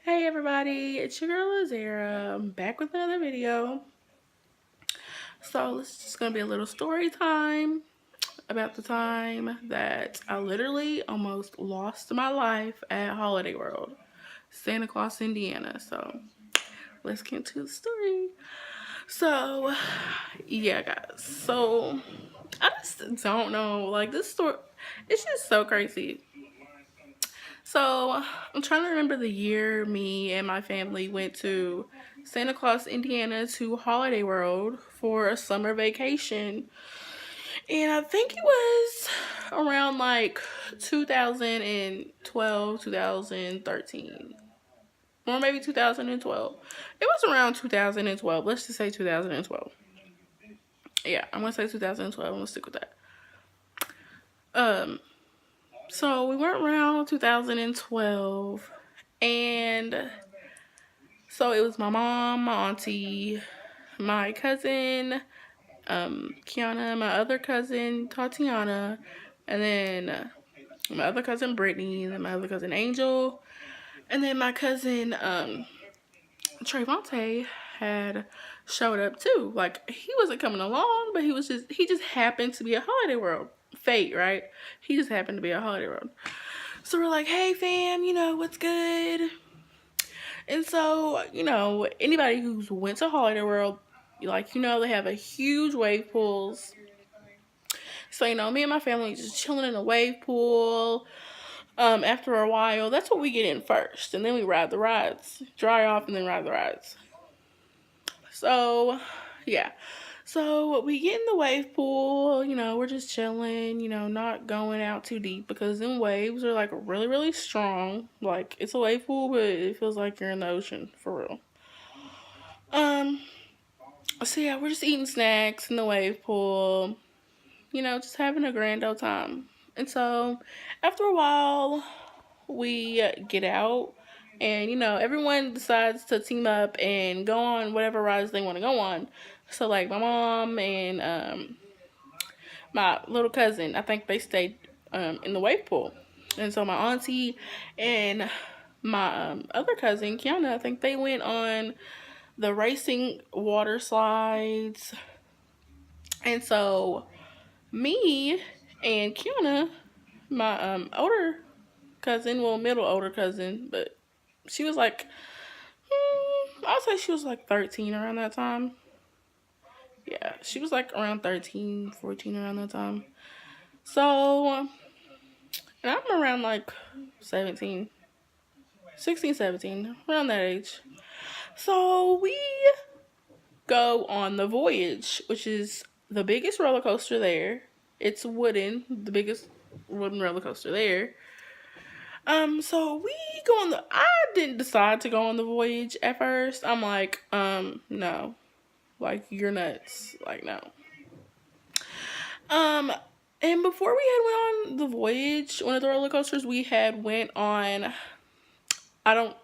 Hey everybody, it's your girl Azera. I'm back with another video. So this is just gonna be a little story time about the time that I literally almost lost my life at Holiday World, Santa Claus, Indiana. So let's get into the story. So yeah, guys. So I just don't know. Like this story, it's just so crazy. So I'm trying to remember the year me and my family went to Santa Claus, Indiana to Holiday World for a summer vacation. And I think it was around like 2012, 2013. Or maybe 2012. It was around 2012. Let's just say 2012. Yeah, I'm gonna say 2012. I'm gonna stick with that. Um, so we went around 2012, and so it was my mom, my auntie, my cousin, Kiana, my other cousin, Tatiana, and then my other cousin, Brittany, and then my other cousin, Angel, and then my cousin, Trayvonte had showed up too. Like, he wasn't coming along, but he just happened to be at Holiday World. Fate, right? He just happened to be at Holiday World. So we're like, hey fam, what's good? And so, anybody who's went to Holiday World, they have a huge wave pools. So, me and my family just chilling in a wave pool. After a while, that's what we get in first. And then we ride the rides. Dry off and then ride the rides. So, yeah. So we get in the wave pool, we're just chilling, not going out too deep because them waves are like really, really strong. Like, it's a wave pool, but it feels like you're in the ocean for real. Um, so yeah, we're just eating snacks in the wave pool, just having a grand old time. And so after a while, we get out and, everyone decides to team up and go on whatever rides they want to go on. So, like, my mom and my little cousin, I think they stayed in the wave pool. And so my auntie and my other cousin, Kiana, I think they went on the racing water slides. And so me and Kiana, my older cousin, well, middle older cousin, but she was like, I'll say she was like 13 around that time. Yeah, she was like around 13, 14 around that time. So, and I'm around like 17, 16, 17, around that age. So we go on the Voyage, which is the biggest roller coaster there. It's wooden, the biggest wooden roller coaster there. So we go on I didn't decide to go on the Voyage at first. I'm like, no. Like, you're nuts. Like, no. And before we had went on the Voyage, one of the roller coasters, we had went on, I don't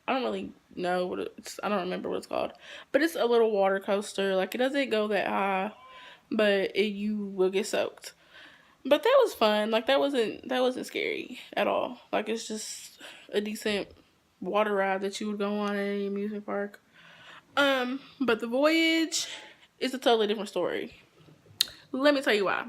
really know what it's, I don't remember what it's called, but it's a little water coaster. Like, it doesn't go that high, but you will get soaked. But that was fun. Like, that wasn't scary at all. Like, it's just a decent water ride that you would go on at any amusement park. But the Voyage is a totally different story. Let me tell you why.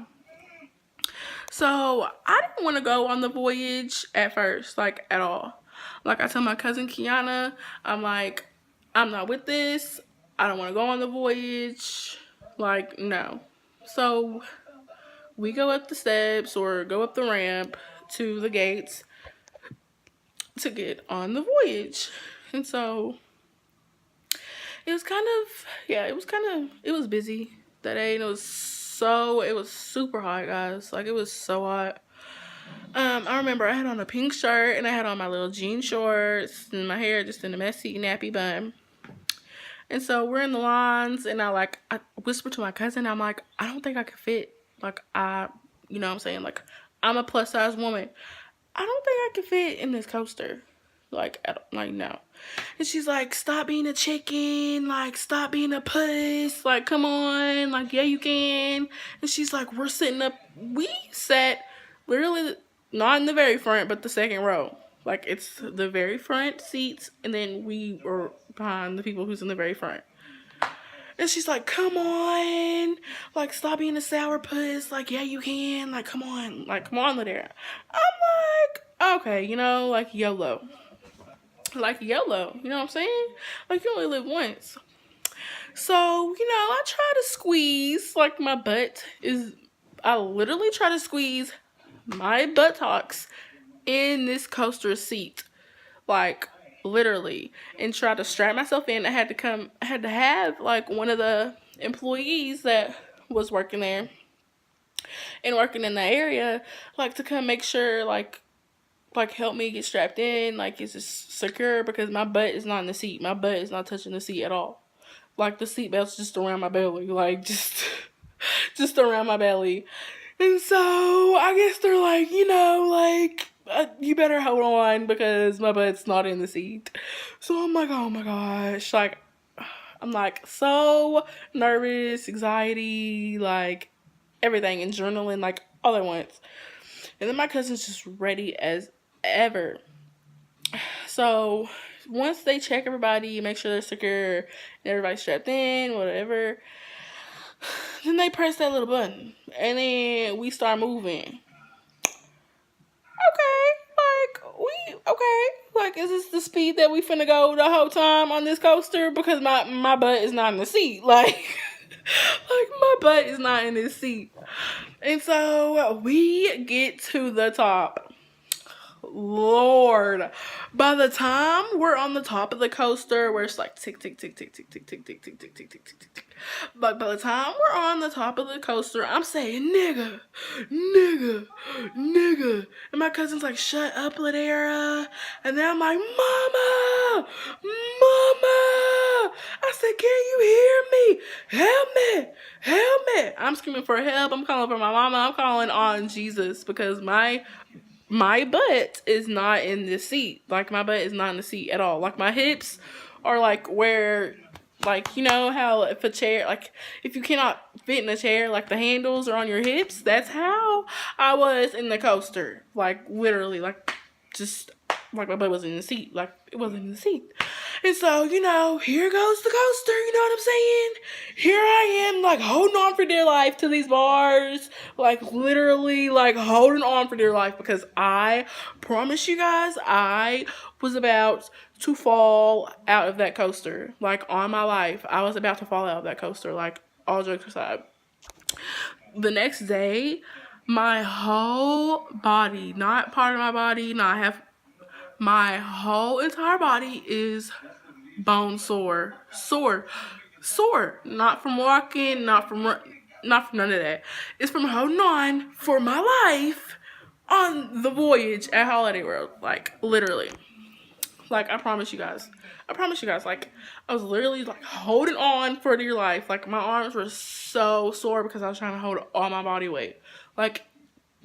So I didn't want to go on the Voyage at first, like, at all. Like, I told my cousin Kiana, I'm like, I'm not with this. I don't want to go on the Voyage. Like, no. So we go up the steps or go up the ramp to the gates to get on the Voyage. And so it was it was busy that day, and it was super hot, guys. Like, it was so hot. I remember I had on a pink shirt and I had on my little jean shorts and my hair just in a messy, nappy bun. And so we're in the lines, and I whispered to my cousin, I'm like, I don't think I could fit. Like, you know what I'm saying? Like, I'm a plus size woman. I don't think I could fit in this coaster. Like, no. And she's like, stop being a chicken. Like, stop being a puss. Like, come on. Like, yeah, you can. And she's like, we sat literally not in the very front, but the second row. Like, it's the very front seats, and then we were behind the people who's in the very front. And she's like, come on. Like, stop being a sourpuss. Like, yeah, you can. Like, come on. Like, come on, Ladera. I'm like, okay, like, YOLO. Like, YOLO. You know what I'm saying? Like, you only live once. So, I try to squeeze. Like, my butt is... I literally try to squeeze my buttocks in this coaster seat. Like, literally. And try to strap myself in. I had to have, like, one of the employees that was working there and working in the area, like, to come make sure, like help me get strapped in, like, is this secure, because my butt is not in the seat. My butt is not touching the seat at all. Like, the seatbelt's just around my belly, like, just around my belly. And so, I guess they're like, you better hold on, because my butt's not in the seat. So, I'm like, oh my gosh, like, I'm, like, so nervous, anxiety, like, everything, adrenaline, like, all at once. And then my cousin's just ready as ever. So once they check everybody, make sure they're secure, and everybody's strapped in, whatever, then they press that little button, and then we start moving. Okay, like, is this the speed that we finna go the whole time on this coaster? Because my butt is not in the seat, like my butt is not in this seat. And so we get to the top. Lord, by the time we're on the top of the coaster, where it's like tick tick tick tick tick tick tick tick tick tick tick tick tick tick, but by the time we're on the top of the coaster, I'm saying nigga, and my cousin's like, shut up, Ladera. And then I'm like, mama, I said, can you hear me? Help me. I'm screaming for help. I'm calling for my mama. I'm calling on Jesus, because my butt is not in the seat. Like, my butt is not in the seat at all. Like, my hips are, like, where, like, how if a chair, like, if you cannot fit in a chair, like, the handles are on your hips. That's how I was in the coaster. Like, literally, like, just, like, my butt wasn't in the seat. Like, it wasn't in the seat. And so, here goes the coaster, you know what I'm saying? Here I am, like, holding on for dear life to these bars. Like, literally, like, holding on for dear life, because I promise you guys, I was about to fall out of that coaster. Like, on my life, I was about to fall out of that coaster. Like, all jokes aside. The next day, my whole body, not part of my body, not half, my whole entire body is bone sore. Not from walking, not from none of that. It's from holding on for my life on the voyage at Holiday World. Like, literally. Like, I promise you guys. Like, I was literally, like, holding on for dear life. Like, my arms were so sore because I was trying to hold all my body weight. Like,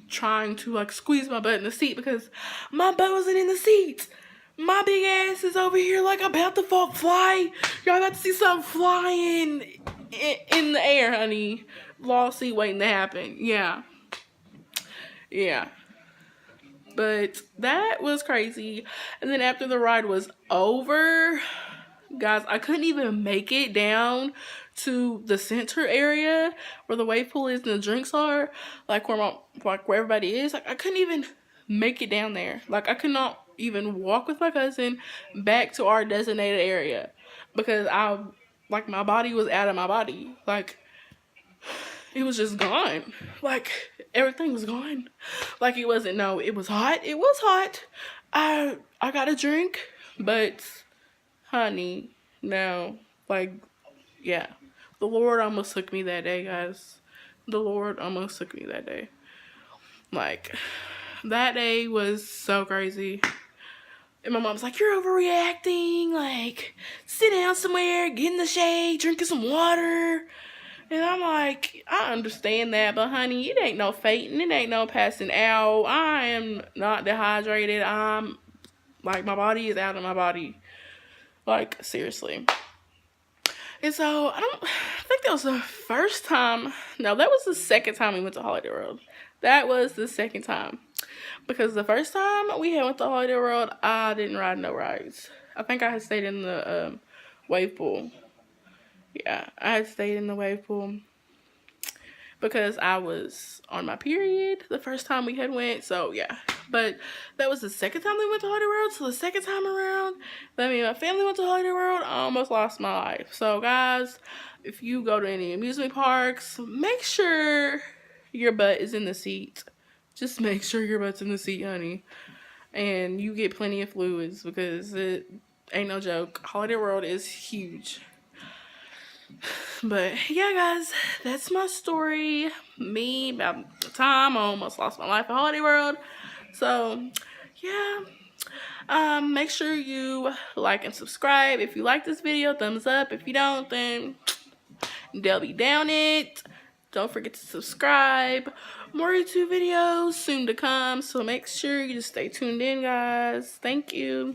trying to, like, squeeze my butt in the seat, because my butt wasn't in the seat. My big ass is over here, like, about to fly. Y'all got to see something flying in the air, honey. Lawsuit waiting to happen. Yeah. But that was crazy. And then after the ride was over, guys, I couldn't even make it down to the center area where the wave pool is and the drinks are, like where everybody is. Like, I couldn't even make it down there. Like, I could not even walk with my cousin back to our designated area, because my body was out of my body. Like, it was just gone. Like, everything was gone. Like, it was hot. It was hot. I got a drink, but honey, no. Like, yeah. The Lord almost took me that day, guys. The Lord almost took me that day. Like, that day was so crazy. And my mom's like, you're overreacting. Like, sit down somewhere, get in the shade, drinking some water. And I'm like, I understand that, but honey, it ain't no fainting. It ain't no passing out. I am not dehydrated. I'm, like, my body is out of my body. Like, seriously. And so, I think that was the first time. No, that was the second time we went to Holiday World. That was the second time. Because the first time we had went to Holiday World, I didn't ride no rides. I think I had stayed in the wave pool. Yeah, I had stayed in the wave pool because I was on my period the first time we had went. So yeah, but that was the second time we went to Holiday World. So the second time around that me and my family went to Holiday World, I almost lost my life. So guys, if you go to any amusement parks, make sure your butt is in the seat. Just make sure your butt's in the seat, honey, and you get plenty of fluids because it ain't no joke. Holiday World is huge. But yeah, guys, that's my story. Me about the time I almost lost my life at Holiday World. So yeah, make sure you like and subscribe. If you like this video, thumbs up. If you don't, then they'll be down it. Don't forget to subscribe. More YouTube videos soon to come, so make sure you just stay tuned in, guys. Thank you.